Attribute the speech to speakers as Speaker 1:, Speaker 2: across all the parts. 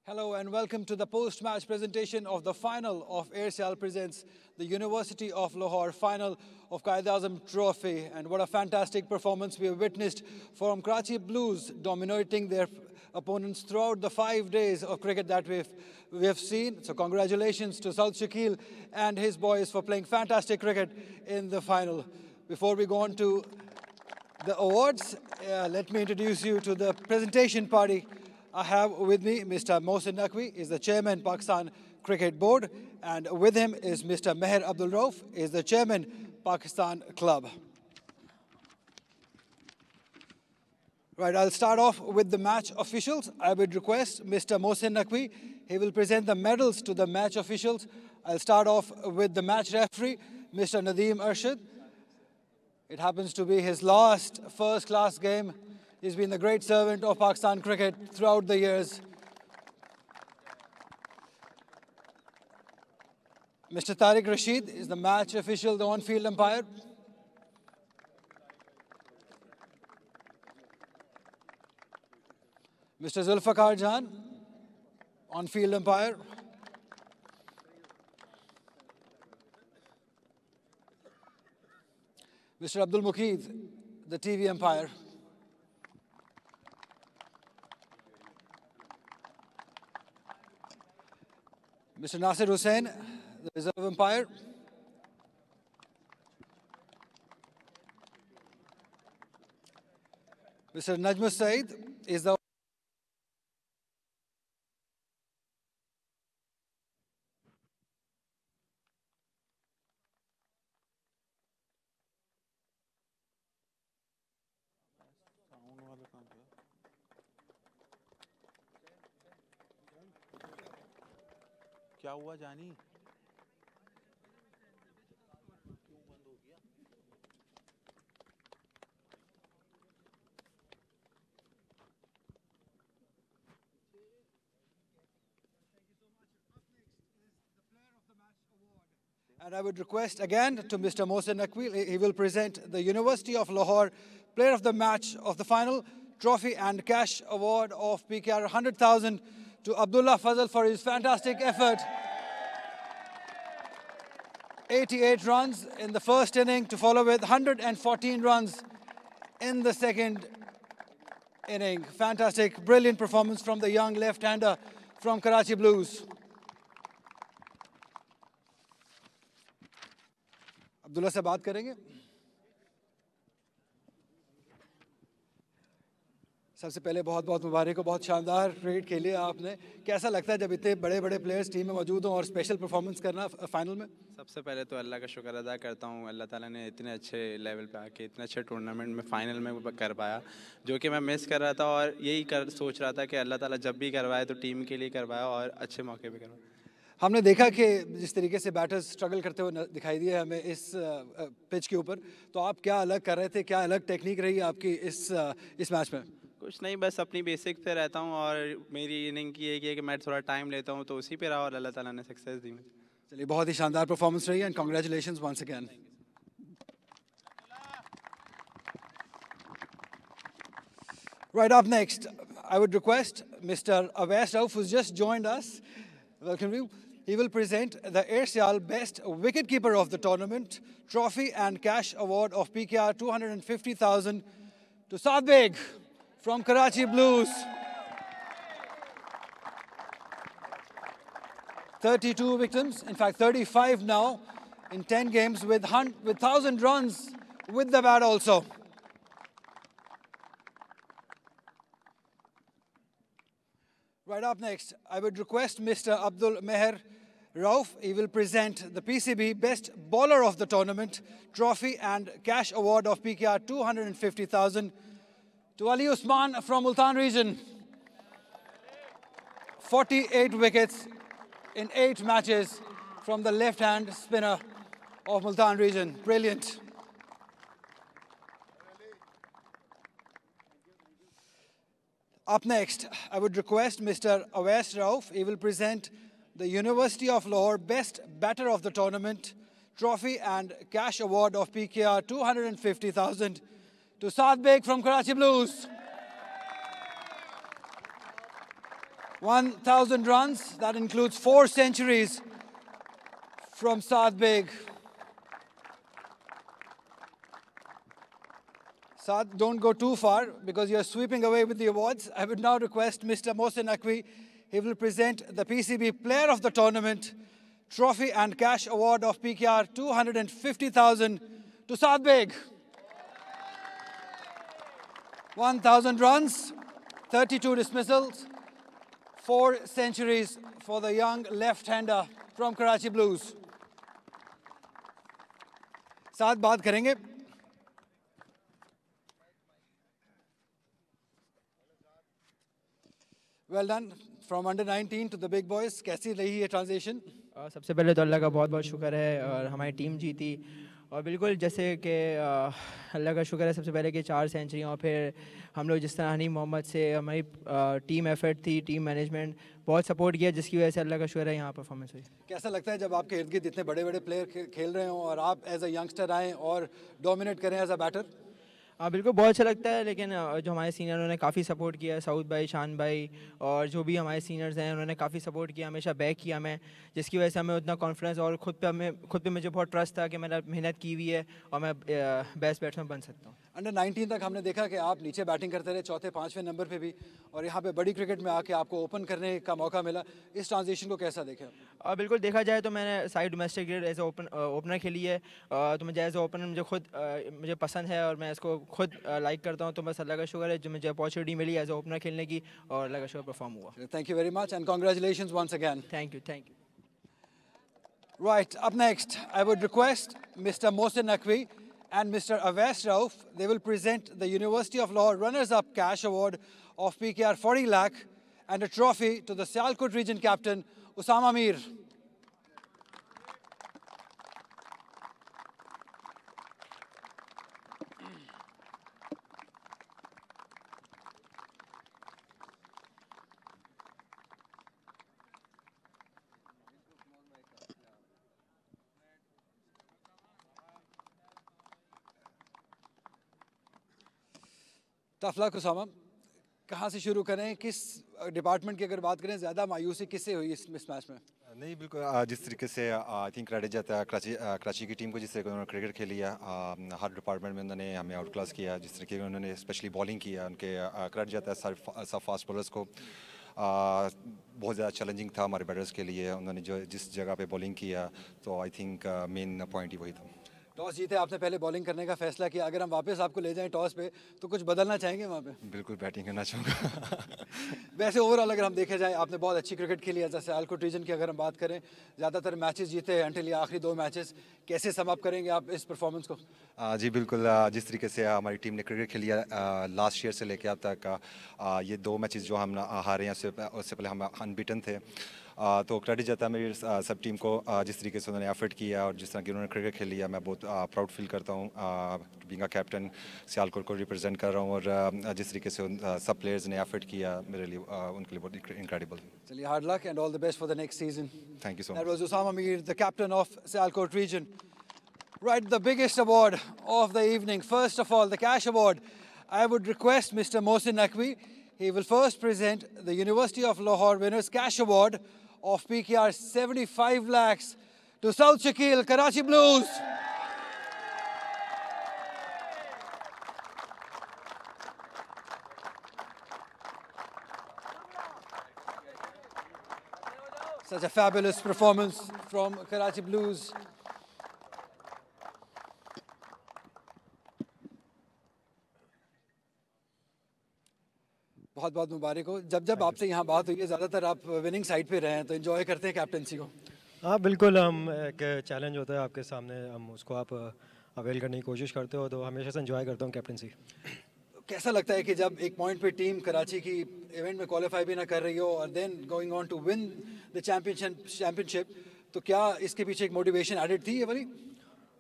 Speaker 1: Hello and welcome to the post-match presentation of the final of Aircel presents the University of Lahore final of Quaid-e-Azam Trophy. And what a fantastic performance we have witnessed from Karachi Blues, dominating their opponents throughout the 5 days of cricket that we have seen. So congratulations to Saud Shakil and his boys for playing fantastic cricket in the final. Before we go on to the awards, let me introduce you to the presentation party. I have with me Mr. Mohsin Naqvi, is the chairman Pakistan Cricket Board, and with him is Mr. Meher Abdul Rauf, is the chairman Pakistan Club. Right, I'll start off with the match officials. I would request Mr. Mohsin Naqvi, he will present the medals to the match officials. I'll start off with the match referee, Mr. Nadeem Arshad. It happens to be his last first-class game. He's been the great servant of Pakistan cricket throughout the years. Mr. Tariq Rashid is the match official, the on-field umpire. Mr. Zulfikar Jan, on-field umpire. Mr. Abdul Muqeed, the TV umpire. Mr. Nasir Hussain, the reserve umpire. Mr. Najmus Saeed is the
Speaker 2: क्या हुआ जानी
Speaker 1: And I would request again to Mr. Mohsin Naqvi, he will present the University of Lahore Player of the Match of the final trophy and cash award of PKR 100,000 to Abdullah Fazal for his fantastic effort. 88 runs in the first inning to follow with 114 runs in the second inning. Fantastic, brilliant performance from the young left-hander from Karachi Blues. Abdullah से बात करेंगे. सबसे पहले बहुत बहुत मुबारक हो, बहुत शानदार क्रिकेट खेली है आपने. कैसा लगता है जब इतने बड़े बड़े प्लेयर्स टीम में मौजूद हों और स्पेशल परफॉर्मेंस करना फाइनल में?
Speaker 2: सबसे पहले तो अल्लाह का शुक्र अदा करता हूँ. अल्लाह ताला ने इतने अच्छे लेवल पे आके इतने अच्छे टूर्नामेंट में फाइनल में कर पाया, जो कि मैं मिस कर रहा था और यही सोच रहा था कि अल्लाह ताला जब भी करवाए तो टीम के लिए करवाया और अच्छे मौके पे करवाया.
Speaker 1: हमने देखा कि जिस तरीके से बैटर्स स्ट्रगल करते हुए दिखाई दिए हमें इस पिच के ऊपर, तो आप क्या अलग कर रहे थे, क्या अलग टेक्निक रही आपकी इस मैच में?
Speaker 2: कुछ नहीं, बस अपनी बेसिक पे रहता हूँ और मेरी इनिंग की है कि मैं थोड़ा टाइम लेता हूँ, तो उसी पे रहा और अल्लाह ताला ने सक्सेस दी मुझे.
Speaker 1: चलिए, बहुत ही शानदार परफॉर्मेंस रही and congratulations once again. Right, up next, I would request Mr. Awais Rauf, who's just joined us. Welcome you. He will present the Aircel Best Wicketkeeper of the Tournament Trophy and Cash Award of PKR 250,000 to Saad Beg from Karachi Blues. 32 victims, in fact 35 now in 10 games with 1,000 runs with the bat also. Right, up next, I would request Mr. Abdul Meher Rauf. He will present the PCB Best Bowler of the Tournament Trophy and Cash Award of PKR 250,000 to Ali Usman from Multan region. 48 wickets in 8 matches from the left-hand spinner of Multan region. Brilliant. Up next, I would request Mr. Awais Rauf. He will present the University of Lahore Best Batter of the Tournament Trophy and Cash Award of PKR 250,000 to Saad Beg from Karachi Blues. 1,000 runs. That includes 4 centuries from Saad Beg. Saad, don't go too far because you're sweeping away with the awards. I would now request Mr. Mohsin Naqvi. He will present the PCB Player of the Tournament Trophy and Cash Award of PKR 250,000 to Saad Beg. 1,000 runs, 32 dismissals, 4 centuries for the young left-hander from Karachi Blues. Saad, baat karenge. Well done. From under 19 to the big boys, कैसी रही ये transition?
Speaker 3: सबसे पहले तो अल्लाह का बहुत बहुत शुक्र है और हमारी टीम जीती और बिल्कुल जैसे कि अल्लाह का शुक्र है सबसे पहले कि 4 सेंचुरी और फिर हम लोग जिस तरह हनीम मोहम्मद से हमारी टीम एफर्ट थी, टीम मैनेजमेंट बहुत सपोर्ट किया जिसकी वजह से अल्लाह का शुक्र है यहाँ परफॉर्मेंस हुई।
Speaker 1: कैसा लगता है जब आपके इर्द गिर्द इतने बड़े बड़े प्लेयर खेल रहे हों और आप एज अ यंगस्टर आएँ और डोमिनेट करें एज अ बैटर?
Speaker 3: हाँ बिल्कुल बहुत अच्छा लगता है, लेकिन जो हमारे सीनियरों ने काफ़ी सपोर्ट किया है, सऊद भाई, शान भाई और जो भी हमारे सीनियर्स हैं उन्होंने काफ़ी सपोर्ट किया, हमेशा बैक किया हमें, जिसकी वजह से हमें उतना कॉन्फिडेंस और खुद पे मुझे बहुत ट्रस्ट था कि मैंने मेहनत की हुई है और मैं बेस्ट बैट्समैन बन सकता हूँ।
Speaker 1: अंडर 19 तक हमने देखा कि आप नीचे बैटिंग करते रहे, चौथे 5वें नंबर पे भी, और यहाँ पे बड़ी क्रिकेट में आके आपको ओपन करने का मौका मिला। इस ट्रांजिशन को कैसा देखें?
Speaker 3: बिल्कुल देखा जाए तो मैंने side domestic cricket as opener खेली है, तो मुझे एज ओपनर मुझे पसंद है और मैं इसको खुद लाइक करता हूँ, तो बस अल्लाह का शुक्र है जो मुझे अपॉर्चुनिटी मिली एज ओपनर खेलने की और अल्लाह का शुक्र परफॉर्म हुआ।
Speaker 1: Thank you very much and congratulations once again.
Speaker 3: Thank you.
Speaker 1: Right, up next, I would request Mr. Mohsin Naqvi and Mr. Awais Rauf. They will present the University of Lahore Runners-Up Cash Award of PKR 40 lakh and a trophy to the Sialkot region captain, Usama Mir. Tough luck Usama, कहाँ से शुरू करें, किस department की अगर बात करें ज़्यादा मायूसी किससे हुई इस मैच में?
Speaker 4: नहीं बिल्कुल जिस तरीके से आई थिंक क्रेडिट जाता है कराची की टीम को, जिस तरह उन्होंने क्रिकेट खेली है, हर डिपार्टमेंट में उन्होंने हमें आउट क्लास किया, जिस तरीके से उन्होंने स्पेशली बॉलिंग किया, उनके क्रेडिट जाता है सब फास्ट बॉलर्स को। बहुत ज़्यादा चैलेंजिंग था हमारे बैटर्स के लिए, उन्होंने जो जिस जगह पे बॉलिंग किया, तो आई थिंक मेन पॉइंट ही वही था।
Speaker 1: टॉस जीते आपने पहले बॉलिंग करने का फैसला किया, अगर हम वापस आपको ले जाएं टॉस पे तो कुछ बदलना चाहेंगे वहाँ पे?
Speaker 4: बिल्कुल बैटिंग करना चाहूँगा।
Speaker 1: वैसे ओवरऑल अगर हम देखे जाए आपने बहुत अच्छी क्रिकेट खेली है, जैसे सियालकोट रीजन की अगर हम बात करें ज़्यादातर मैचेस जीते हैं अंटिल ये आखिरी 2 मैचेस, कैसे सम अप करेंगे आप इस परफॉर्मेंस को?
Speaker 4: जी बिल्कुल, जिस तरीके से हमारी टीम ने क्रिकेट खेली है लास्ट ईयर से लेकर अब तक, ये 2 मैचेस जो हम हारे हैं उससे पहले हम अनबीटन थे, तो क्रेडिट जाता है मेरी सब टीम को, जिस तरीके से उन्होंने एफर्ट किया और जिस तरह की उन्होंने क्रिकेट खेली है। मैं बहुत प्राउड फील करता हूँ बीइंग अ कैप्टन, सियालकोट को रिप्रेजेंट कर रहा हूँ, और जिस तरीके से सब प्लेयर्स ने एफर्ट किया मेरे लिए, उनके लिए बहुत इनक्रेडिबल।
Speaker 1: चलिए, hard luck and all the best for the next season.
Speaker 4: Thank you so much.
Speaker 1: That was Usama Mir, the captain of Sialkot region. Right, the biggest award of the evening. First of all, the cash award. I would request Mr. Mohsin Naqvi. He will first present the University of Lahore Winners Cash Award of PKR 75 lakhs to South Shakil, Karachi Blues. Such a fabulous performance from Karachi Blues. बहुत बहुत मुबारक हो। जब आपसे यहाँ बात हुई है, ज़्यादातर आप विनिंग साइड पे रहे हैं, तो एंजॉय करते हैं कैप्टनसी को?
Speaker 5: हाँ बिल्कुल, हम एक चैलेंज होता है आपके सामने, हम उसको आप अवेल करने की कोशिश करते हो, तो हमेशा से एंजॉय करता हूँ कैप्टनसी।
Speaker 1: कैसा लगता है कि जब एक पॉइंट पे टीम कराची की इवेंट में क्वालिफाई भी ना कर रही हो और then going on to win the championship, तो क्या इसके पीछे एक मोटिवेशन एडेड थी ये वाली?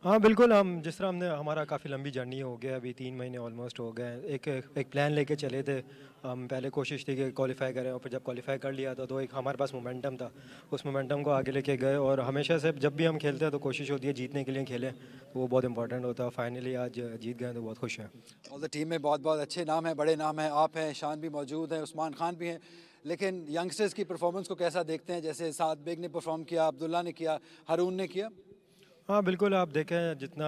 Speaker 5: हाँ बिल्कुल, हम जिस तरह हमने हमारा काफ़ी लंबी जर्नी हो गया, अभी 3 महीने ऑलमोस्ट हो गए, एक प्लान लेके चले थे हम। पहले कोशिश थी कि क्वालिफाई करें, और फिर जब क्वालिफाई कर लिया था तो एक हमारे पास मोमेंटम था, उस मोमेंटम को आगे लेके गए, और हमेशा से जब भी हम खेलते हैं तो कोशिश होती है जीतने के लिए खेलें, तो वो बहुत इंपॉर्टेंट होता है। फाइनली आज जीत गए तो बहुत खुश हैं।
Speaker 1: और द टीम में बहुत बहुत अच्छे नाम हैं, बड़े नाम हैं, आप हैं, शान भी मौजूद हैं, उस्मान खान भी हैं। लेकिन यंगस्टर्स की परफॉर्मेंस को कैसा देखते हैं? जैसे साद बेग ने परफॉर्म किया, अब्दुल्ला ने किया, हारून ने किया।
Speaker 5: हाँ बिल्कुल, आप देखें जितना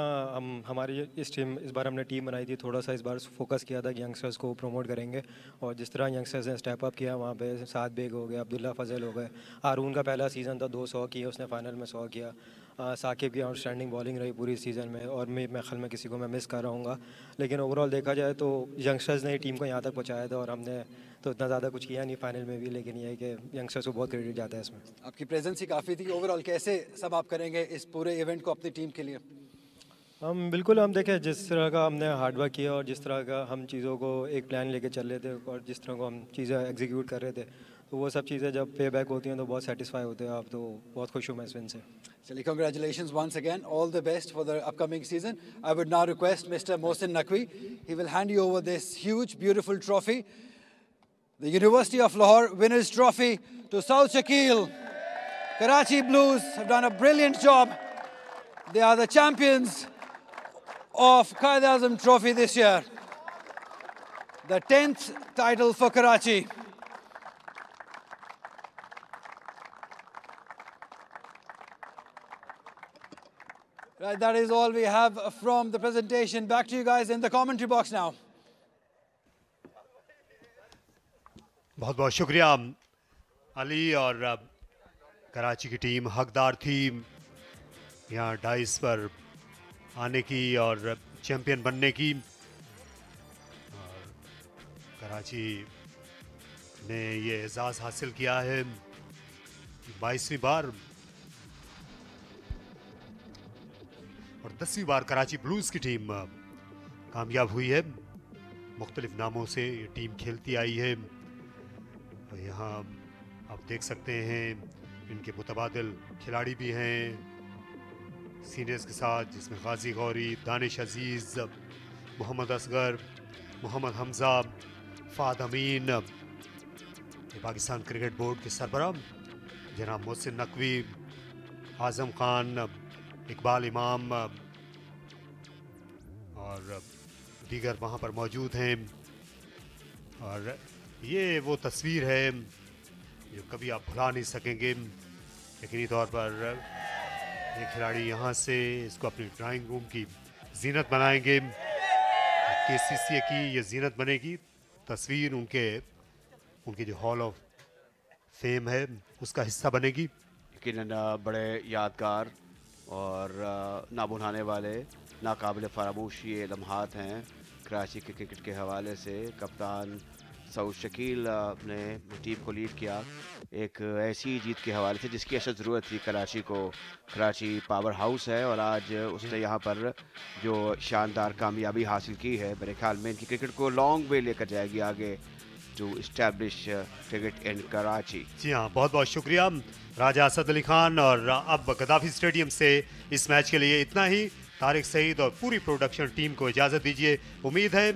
Speaker 5: हमारी इस बार हमने टीम बनाई थी, थोड़ा सा इस बार फोकस किया था कि यंगस्टर्स को प्रमोट करेंगे, और जिस तरह यंगस्टर्स ने स्टेप अप किया वहाँ पे साद बेग हो गया, अब्दुल्ला फजल हो गए, हारून का पहला सीज़न था 200 किए उसने, फाइनल में 100 किया। साकिब की आउटस्टैंडिंग बॉलिंग रही पूरी सीज़न में, और मैं ख्याल में किसी को मैं मिस कर रहा हूँ, लेकिन ओवरऑल देखा जाए तो यंगस्टर्स ने ही टीम को यहाँ तक पहुँचाया था, और हमने तो इतना ज़्यादा कुछ किया नहीं फाइनल में भी, लेकिन ये है कि यंगस्टर्स को बहुत क्रेडिट जाता है इसमें।
Speaker 1: आपकी प्रेजेंस ही काफ़ी थी। ओवरऑल कैसे सब आप करेंगे इस पूरे इवेंट को अपनी टीम के लिए?
Speaker 5: हम देखें जिस तरह का हमने हार्डवर्क किया और जिस तरह का हम चीज़ों को एक प्लान लेके चल रहे थे, और जिस तरह को हम चीज़ें एग्जीक्यूट कर रहे थे, तो वो सब चीज़ें जब पे बैक होती हैं तो बहुत सेटिस्फाई होते हैं आप, तो बहुत खुश हूँ मैं इस विन से।
Speaker 1: चलिए, congratulations once again. All the best for the upcoming season. I would now request Mr. Mohsin Naqvi. He will hand you over this huge, beautiful trophy. The University of Lahore Winners' Trophy to Saud Shakil. Karachi Blues have done a brilliant job. They are the champions of Quaid-e-Azam Trophy this year. The 10th title for Karachi. Right, that is all we have from the presentation. Back to you guys in the commentary box now.
Speaker 6: बहुत बहुत शुक्रिया अली। और कराची की team हकदार थी यहाँ dice पर आने की और चैंपियन बनने की। और कराची ने ये एजाज़ हासिल किया है 22वीं बार, और 10वीं बार कराची ब्लूज़ की टीम कामयाब हुई है। मुख्तलिफ नामों से ये टीम खेलती आई है, और यहाँ आप देख सकते हैं इनके मुतबादिल खिलाड़ी भी हैं सीनियर्स के साथ, जिसमें गाजी गौरी, दानिश अजीज़, मोहम्मद असगर, मोहम्मद हमज़ा, फ़ाद अमीन, पाकिस्तान क्रिकेट बोर्ड के सरबराह जनाब मोहसिन नकवी, आज़म ख़ान, इकबाल इमाम और दीगर वहाँ पर मौजूद हैं। और ये वो तस्वीर है जो कभी आप भुला नहीं सकेंगे। यकीनी तौर पर ये खिलाड़ी यहाँ से इसको अपनी ड्राइंग रूम की जीनत बनाएंगे। KCCA की ये जीनत बनेगी, तस्वीर उनके जो हॉल ऑफ फेम है उसका हिस्सा बनेगी।
Speaker 7: यकीनन बड़े यादगार और ना भुलाने वाले, नाकाबिल फरामोश ये लम्हात हैं कराची के क्रिकेट के हवाले से। कप्तान सऊद शकील ने टीम को लीड किया एक ऐसी जीत के हवाले से जिसकी अशद ज़रूरत थी कराची को। कराची पावर हाउस है और आज उसने यहाँ पर जो शानदार कामयाबी हासिल की है, मेरे ख्याल में इनकी क्रिकेट को लॉन्ग वे लेकर जाएगी आगे to establish cricket in Karachi.
Speaker 6: जी हाँ, बहुत बहुत शुक्रिया राजा असद अली खान। और अब गद्दाफी स्टेडियम से इस मैच के लिए इतना ही। तारिक सईद और पूरी प्रोडक्शन टीम को इजाज़त दीजिए। उम्मीद है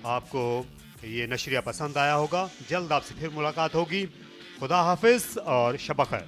Speaker 6: आपको ये नशरिया पसंद आया होगा। जल्द आपसे फिर मुलाकात होगी। खुदा हाफिज़ और शब खैर।